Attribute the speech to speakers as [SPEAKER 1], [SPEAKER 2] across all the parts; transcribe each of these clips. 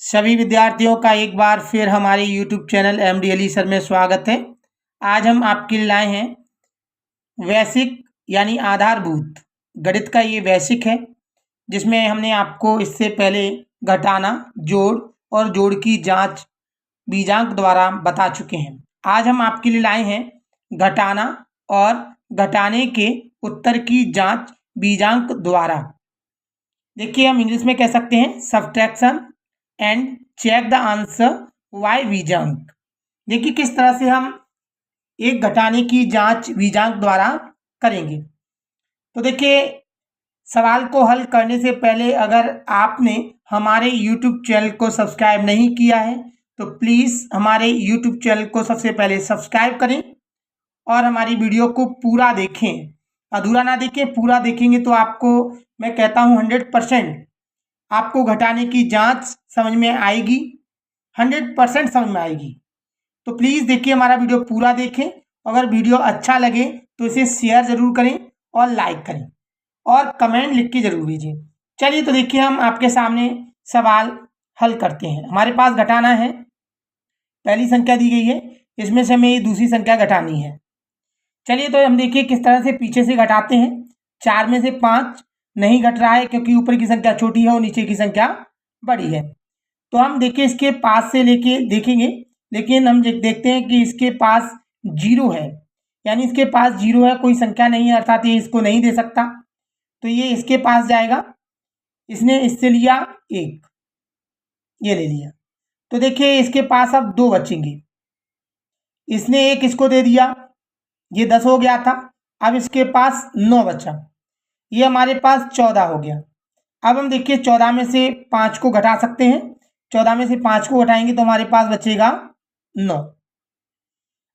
[SPEAKER 1] सभी विद्यार्थियों का एक बार फिर हमारे YouTube चैनल MD सर में स्वागत है। आज हम आपके लिए लाए हैं वैश्विक यानी आधारभूत गणित का ये वैश्विक है, जिसमें हमने आपको इससे पहले घटाना, जोड़ और जोड़ की जांच बीजांक द्वारा बता चुके हैं। आज हम आपके लिए लाए हैं घटाना और घटाने के उत्तर की जांच बीजांक द्वारा। देखिए, हम इंग्लिश में कह सकते हैं subtraction and check the answer Y बीजांक। देखिए किस तरह से हम एक घटाने की जांच बीजांक द्वारा करेंगे। तो देखिए, सवाल को हल करने से पहले अगर आपने हमारे YouTube चैनल को सब्सक्राइब नहीं किया है तो प्लीज़ हमारे YouTube चैनल को सबसे पहले सब्सक्राइब करें और हमारी वीडियो को पूरा देखें, अधूरा ना देखें। पूरा देखेंगे तो आपको मैं कहता हूँ 100% आपको घटाने की जांच समझ में आएगी, 100% समझ में आएगी। तो प्लीज़ देखिए, हमारा वीडियो पूरा देखें। अगर वीडियो अच्छा लगे तो इसे शेयर ज़रूर करें और लाइक करें और कमेंट लिख के ज़रूर भेजें। चलिए, तो देखिए हम आपके सामने सवाल हल करते हैं। हमारे पास घटाना है, पहली संख्या दी गई है, इसमें से हमें ये दूसरी संख्या घटानी है। चलिए, तो हम देखिए किस तरह से पीछे से घटाते हैं। 4 में से 5 नहीं घट रहा है क्योंकि ऊपर की संख्या छोटी है और नीचे की संख्या बड़ी है। तो हम देखिए इसके पास से लेके देखेंगे, लेकिन हम देखते हैं कि इसके पास 0 है, यानी इसके पास 0 है, कोई संख्या नहीं है, अर्थात ये इसको नहीं दे सकता। तो ये इसके पास जाएगा, इसने इससे लिया 1, ये ले लिया। तो देखिए इसके पास अब 2 बचेंगे, इसने 1 इसको दे दिया, ये 10 हो गया था। अब इसके पास 9 बचा, ये हमारे पास 14 हो गया। अब हम देखिए 14 में से 5 को घटा सकते हैं। 14 में से 5 को घटाएंगे तो हमारे पास बचेगा 9।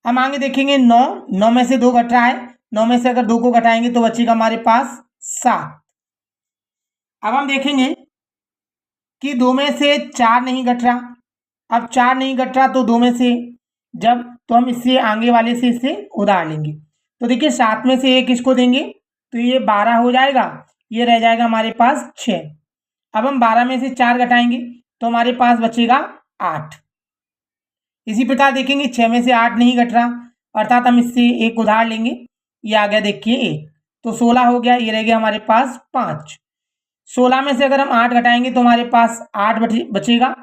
[SPEAKER 1] हम आगे देखेंगे 9 में से 2 घट रहा है, 9 में से अगर 2 को घटाएंगे तो बचेगा हमारे पास 7। अब हम देखेंगे कि 2 में से 4 नहीं घट रहा। अब 4 नहीं घट रहा तो 2 में से तो हम इससे आगे वाले से इसे उधार लेंगे। तो देखिए 7 में से 1 इसको देंगे तो ये 12 हो जाएगा, ये रह जाएगा हमारे पास 6। अब हम 12 में से 4 घटाएंगे तो हमारे पास बचेगा 8। इसी प्रकार देखेंगे 6 में से 8 नहीं घट रहा, अर्थात हम इससे एक उधार लेंगे, ये आ गया देखिए 1, तो 16 हो गया, ये रह गया हमारे पास 5। 16 में से अगर हम 8 घटाएंगे तो हमारे पास 8 बचेगा।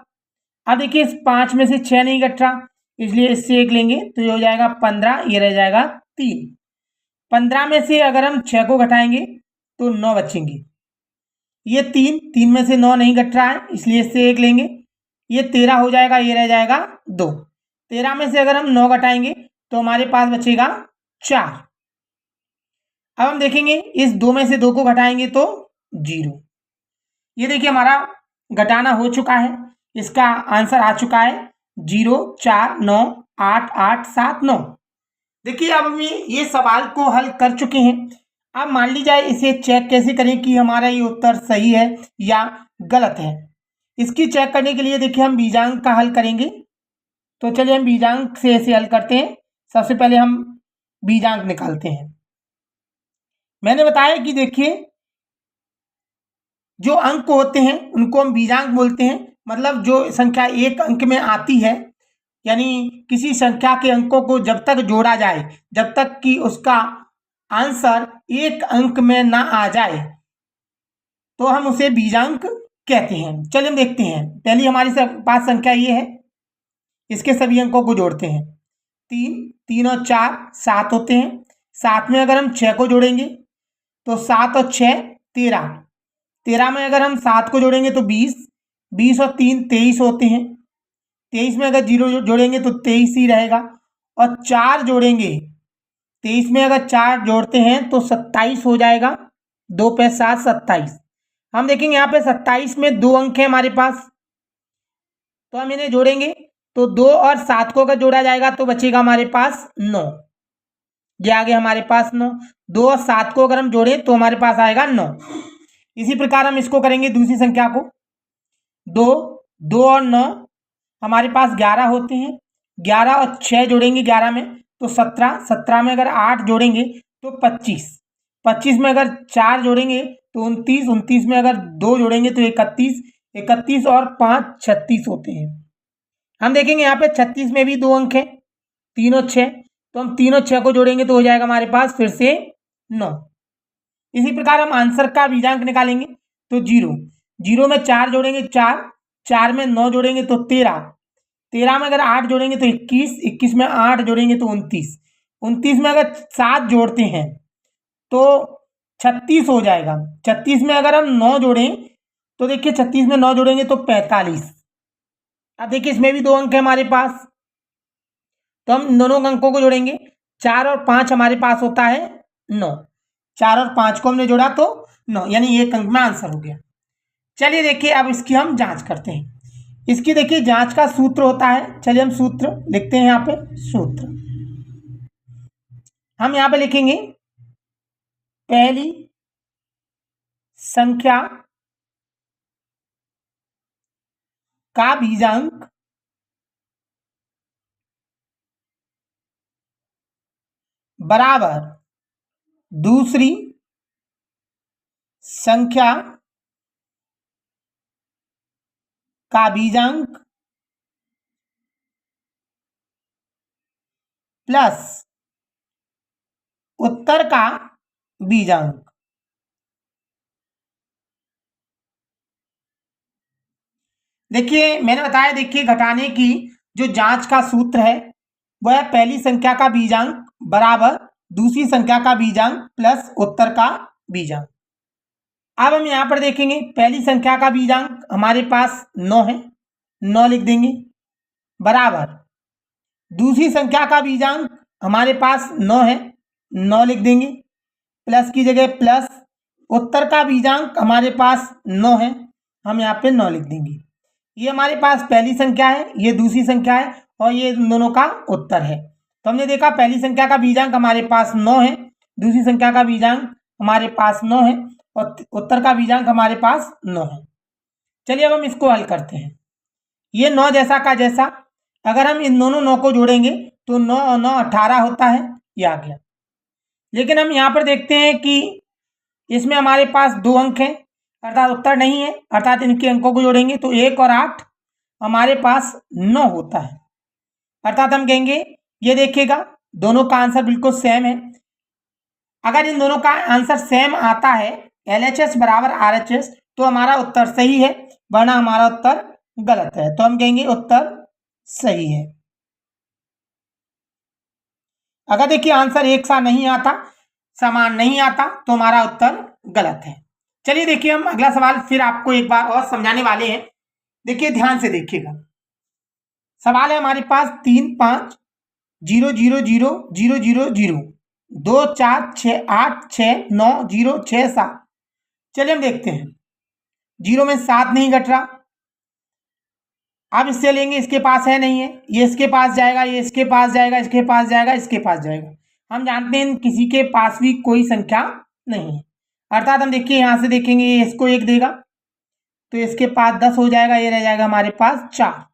[SPEAKER 1] अब देखिए इस 5 में से 6 नहीं घट रहा, इसलिए इससे 1 लेंगे तो ये हो जाएगा 15, ये रह जाएगा 3। 15 में से अगर हम 6 को घटाएंगे तो 9 बचेंगे, ये 3 में से 9 नहीं घट रहा है, इसलिए इससे 1 लेंगे, ये 13 हो जाएगा, ये रह जाएगा 2। 13 में से अगर हम 9 घटाएंगे तो हमारे पास बचेगा 4। अब हम देखेंगे इस 2 में से 2 को घटाएंगे तो 0। ये देखिए हमारा घटाना हो चुका है, इसका आंसर आ चुका है 0 4 9 8 8 7 9। देखिए अब हम ये सवाल को हल कर चुके हैं। अब मान ली जाए इसे चेक कैसे करें कि हमारा ये उत्तर सही है या गलत है। इसकी चेक करने के लिए देखिए हम बीजांक का हल करेंगे। तो चलिए हम बीजांक से इसे हल करते हैं। सबसे पहले हम बीजांक निकालते हैं। मैंने बताया कि देखिए जो अंक होते हैं उनको हम बीजांक बोलते हैं, मतलब जो संख्या एक अंक में आती है, यानी किसी संख्या के अंकों को जब तक जोड़ा जाए, जब तक कि उसका आंसर एक अंक में ना आ जाए तो हम उसे बीजांक कहते हैं। चलिए हम देखते हैं। पहली हमारे पास संख्या ये है, इसके सभी अंकों को जोड़ते हैं। 3 और 4 7 होते हैं। 7 में अगर हम 6 को जोड़ेंगे तो 7 और 6 13। 13 में अगर हम 7 को जोड़ेंगे तो 20। 20 और 3 23 होते हैं। 23 में अगर 0 जोड़ेंगे तो 23 ही रहेगा, और 4 जोड़ेंगे, 23 में अगर 4 जोड़ते हैं तो 27 हो जाएगा। 2 पे 7 27। हम देखेंगे यहाँ पे 27 में 2 अंक है हमारे पास, तो हम इन्हें जोड़ेंगे तो 2 और 7 को अगर जोड़ा जाएगा तो बचेगा हमारे पास 9। ये आ गया हमारे पास 9। 2 और 7 को अगर हम जोड़ें तो हमारे पास आएगा 9। इसी प्रकार हम इसको करेंगे दूसरी संख्या को। 2 और 9 हमारे पास 11 होते हैं। 11 और 6 जोड़ेंगे 11 में तो 17। 17 में अगर 8 जोड़ेंगे तो 25। 25 में अगर 4 जोड़ेंगे तो 29। 29 में अगर 2 जोड़ेंगे तो 31। 31 और 5 36 होते हैं। हम देखेंगे यहाँ पे 36 में भी 2 अंक हैं, 3 और 6, तो हम 3 और 6 को जोड़ेंगे तो हो जाएगा हमारे पास फिर से 9। इसी प्रकार हम आंसर का बीजांक निकालेंगे तो 0, 0 में 4 जोड़ेंगे 4, 4 में 9 जोड़ेंगे तो 13, 13 में अगर 8 जोड़ेंगे तो 21, 21 में 8 जोड़ेंगे तो 29, 29 में अगर 7 जोड़ते हैं तो 36 हो जाएगा। 36 में अगर हम 9 जोड़ें तो देखिए 36 में 9 जोड़ेंगे तो 45। अब देखिए इसमें भी 2 अंक है हमारे पास, तो हम इन दोनों अंकों को जोड़ेंगे। 4 और 5 हमारे पास होता है 9, 4 और 5 को हमने जोड़ा तो 9, यानी एक अंक में आंसर हो गया। चलिए देखिए अब इसकी हम जांच करते हैं। इसकी देखिए जांच का सूत्र होता है, चलिए हम सूत्र लिखते हैं। यहाँ पे सूत्र हम यहाँ पे लिखेंगे, पहली संख्या का बीजांक बराबर दूसरी संख्या का बीजांक प्लस उत्तर का बीजांक। देखिए मैंने बताया, देखिए घटाने की जो जांच का सूत्र है वह है पहली संख्या का बीजांक बराबर दूसरी संख्या का बीजांक प्लस उत्तर का बीजांक। अब हम यहां पर देखेंगे, पहली संख्या का बीजांक हमारे पास 9 है, 9 लिख देंगे, बराबर दूसरी संख्या का बीजांक हमारे पास 9 है, 9 लिख देंगे, प्लस की जगह प्लस, उत्तर का बीजांक हमारे पास 9 है, हम यहाँ पे 9 लिख देंगे। ये हमारे पास पहली संख्या है, ये दूसरी संख्या है और ये दोनों का उत्तर है। तो हमने देखा पहली संख्या का बीजांक हमारे पास 9 है, दूसरी संख्या का बीजांक हमारे पास 9 है और उत्तर का बीजांक हमारे पास 9 है। चलिए अब हम इसको हल करते हैं। ये 9 जैसा का जैसा, अगर हम इन दोनों 9 को जोड़ेंगे तो 9 और 9 18 होता है, ये आ गया। लेकिन हम यहाँ पर देखते हैं कि इसमें हमारे पास 2 अंक हैं, अर्थात उत्तर नहीं है, अर्थात इनके अंकों को जोड़ेंगे तो 1 और 8 हमारे पास 9 होता है। अर्थात हम कहेंगे, ये देखिएगा दोनों का आंसर बिल्कुल सेम है। अगर इन दोनों का आंसर सेम आता है, LHS बराबर RHS, तो हमारा उत्तर सही है, वरना हमारा उत्तर गलत है। तो हम कहेंगे उत्तर सही है। अगर देखिए आंसर एक सा नहीं आता, समान नहीं आता, तो हमारा उत्तर गलत है। चलिए देखिए हम अगला सवाल फिर आपको एक बार और समझाने वाले हैं। देखिए ध्यान से देखिएगा, सवाल है हमारे पास 3 5 0 0 0 0 0 0 2 4 6 8 6 9 0 6 7। चलिए हम देखते हैं, 0 में 7 नहीं घट रहा। अब इससे लेंगे, इसके पास है नहीं है, ये इसके पास जाएगा, ये इसके पास जाएगा, इसके पास जाएगा, इसके पास जाएगा। हम जानते हैं किसी के पास भी कोई संख्या नहीं है, अर्थात हम देखिए यहाँ से देखेंगे, ये इसको 1 देगा तो इसके पास 10 हो जाएगा, ये रह जाएगा हमारे पास 4।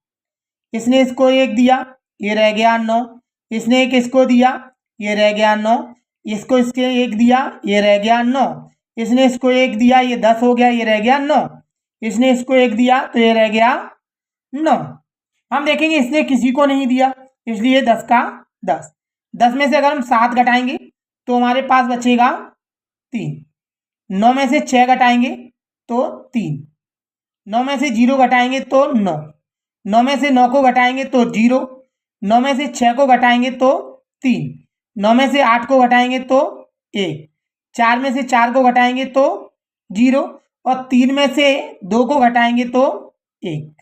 [SPEAKER 1] इसने इसको 1 दिया, ये रह गया 9। इसने एक इसको दिया, ये रह गया 9। इसको इसके 1 दिया, ये रह गया 9। इसने इसको 1 दिया, ये 10 हो गया, ये रह गया 9। इसने इसको 1 दिया तो ये रह गया 9। हम देखेंगे इसने किसी को नहीं दिया, इसलिए 10 का 10। 10 में से अगर हम 7 घटाएंगे तो हमारे पास बचेगा 3। 9 में से 6 घटाएंगे तो 3। 9 में से 0 घटाएंगे तो 9। 9 में से 9 को घटाएंगे तो 0। 9 में से 6 को घटाएंगे तो 3। 9 में से 8 को घटाएंगे तो 1। 4 में से 4 को घटाएंगे तो 0 और 3 में से 2 को घटाएंगे तो 1।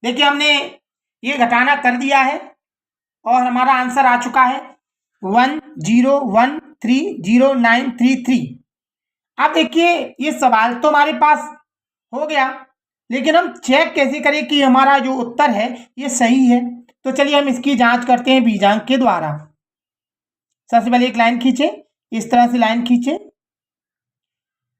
[SPEAKER 1] देखिए हमने ये घटाना कर दिया है और हमारा आंसर आ चुका है 10130933। अब देखिए ये सवाल तो हमारे पास हो गया, लेकिन हम चेक कैसे करें कि हमारा जो उत्तर है ये सही है। तो चलिए हम इसकी जांच करते हैं बीजांक के द्वारा। सबसे पहले एक लाइन खींचे, इस तरह से लाइन खींचे।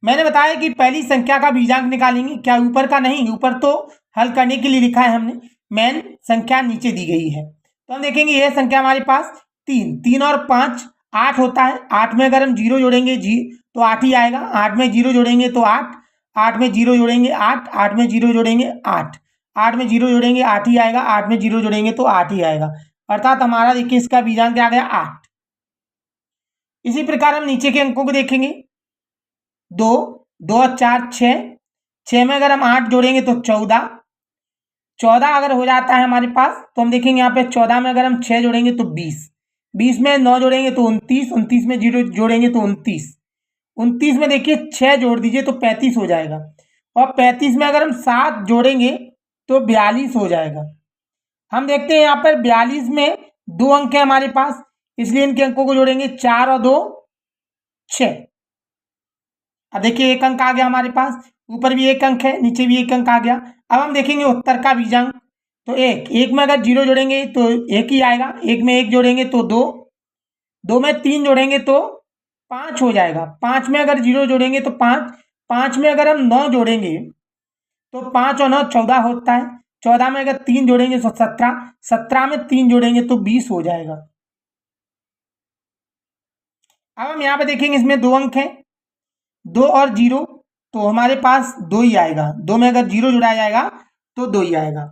[SPEAKER 1] मैंने बताया कि पहली संख्या का बीजांक निकालेंगे, क्या ऊपर का नहीं, ऊपर तो हल करने के लिए लिखा है हमने, मेन संख्या नीचे दी गई है। तो हम देखेंगे यह संख्या हमारे पास 3, 3 और 5 8 होता है। 8 में अगर हम 0 जोड़ेंगे जी तो 8 ही आएगा, 8 में 0 जोड़ेंगे तो 8, 8 में 0 जोड़ेंगे 8, 8 में 0 जोड़ेंगे 8, 8 में 0 जोड़ेंगे 8 ही आएगा, 8 में 0 जोड़ेंगे तो 8 ही आएगा, अर्थात हमारा देखिए इसका बीजांक क्या आ गया 8। इसी प्रकार हम नीचे के अंकों को देखेंगे, 2, 2 और 4 6, 6 में अगर हम 8 जोड़ेंगे तो 14, 14 अगर हो जाता है हमारे पास तो हम देखेंगे यहाँ पे 14 में अगर हम 6 जोड़ेंगे तो 20, 20 में 9 जोड़ेंगे तो 29, 29 में 0 जोड़ेंगे तो 29, 29 में देखिए 6 जोड़ दीजिए तो 35 हो जाएगा, और 35 में अगर हम 7 जोड़ेंगे तो 42 हो जाएगा। हम देखते हैं यहाँ पर 42 में 2 अंक है हमारे पास, इसलिए इनके अंकों को जोड़ेंगे 4 और 2 6। अब देखिए एक अंक आ गया हमारे पास, ऊपर भी एक अंक है नीचे भी एक अंक आ गया। अब हम देखेंगे उत्तर का बीजांक, तो एक में अगर 0 जोड़ेंगे तो 1 ही आएगा, 1 में 1 जोड़ेंगे तो 2, 2 में 3 जोड़ेंगे तो 5 हो जाएगा, 5 में अगर 0 जोड़ेंगे तो 5, 5 में अगर हम 9 जोड़ेंगे तो 5 और 9 14 होता है, 14 में अगर 3 जोड़ेंगे तो 17, 17 में 3 जोड़ेंगे तो 20 हो जाएगा। अब हम यहाँ पे देखेंगे इसमें 2 अंक हैं, 2 और 0, तो हमारे पास 2 ही आएगा, 2 में अगर 0 जुड़ा जाएगा तो 2 ही आएगा।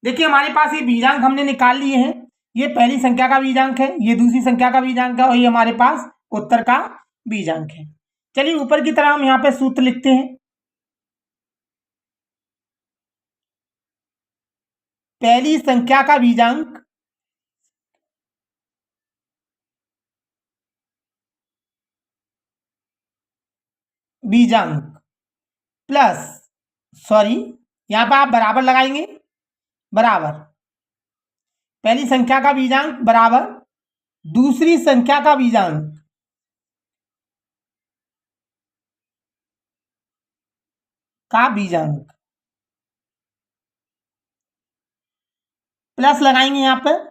[SPEAKER 1] देखिए हमारे पास ये बीजांक हमने निकाल लिए हैं, ये पहली संख्या का बीजांक है, ये दूसरी संख्या का बीजांक है, और ये हमारे पास उत्तर का बीजांक है। चलिए ऊपर की तरह हम यहाँ पे सूत्र लिखते हैं। पहली संख्या का बीजांक प्लस, सॉरी यहाँ पर आप बराबर लगाएंगे, बराबर पहली संख्या का बीजांक बराबर दूसरी संख्या का बीजांक प्लस लगाएंगे यहाँ पर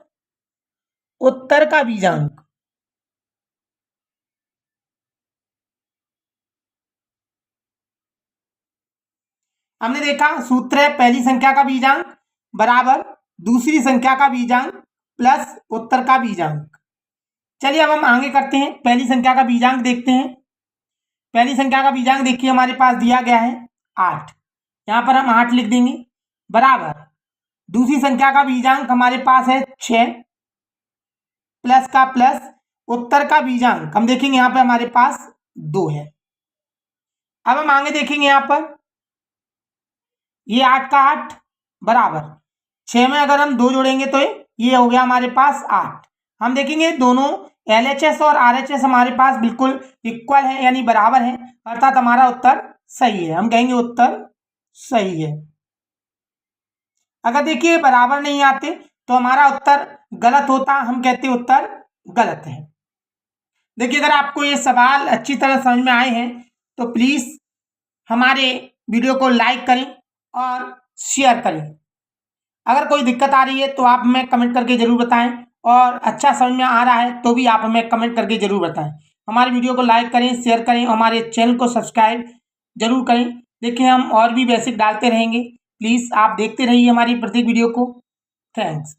[SPEAKER 1] उत्तर का बीजांक। हमने देखा सूत्र है पहली संख्या का बीजांक बराबर दूसरी संख्या का बीजांक प्लस उत्तर का बीजांक। चलिए अब हम आगे करते हैं, पहली संख्या का बीजांक देखते हैं। पहली संख्या का बीजांक देखिए हमारे पास दिया गया है 8, यहाँ पर हम 8 लिख देंगे, बराबर दूसरी संख्या का बीजांक हमारे पास है 6, प्लस का प्लस उत्तर का बीजांक हम देखेंगे यहाँ पे हमारे पास 2 है। अब हम आगे देखेंगे यहाँ पर ये 8 का 8 बराबर 6 में अगर हम 2 जोड़ेंगे तो ये हो गया हमारे पास 8। हम देखेंगे दोनों LHS और RHS हमारे पास बिल्कुल इक्वल है यानी बराबर है, अर्थात हमारा उत्तर सही है, हम कहेंगे उत्तर सही है। अगर देखिए बराबर नहीं आते तो हमारा उत्तर गलत होता, हम कहते उत्तर गलत है। देखिए अगर आपको ये सवाल अच्छी तरह समझ में आए हैं तो प्लीज हमारे वीडियो को लाइक करें और शेयर करें। अगर कोई दिक्कत आ रही है तो आप हमें कमेंट करके जरूर बताएं, और अच्छा समझ में आ रहा है तो भी आप हमें कमेंट करके जरूर बताएं। हमारे वीडियो को लाइक करें, शेयर करें, हमारे चैनल को सब्सक्राइब जरूर करें। देखिए हम और भी बेसिक डालते रहेंगे, प्लीज़ आप देखते रहिए हमारी प्रत्येक वीडियो को। थैंक्स।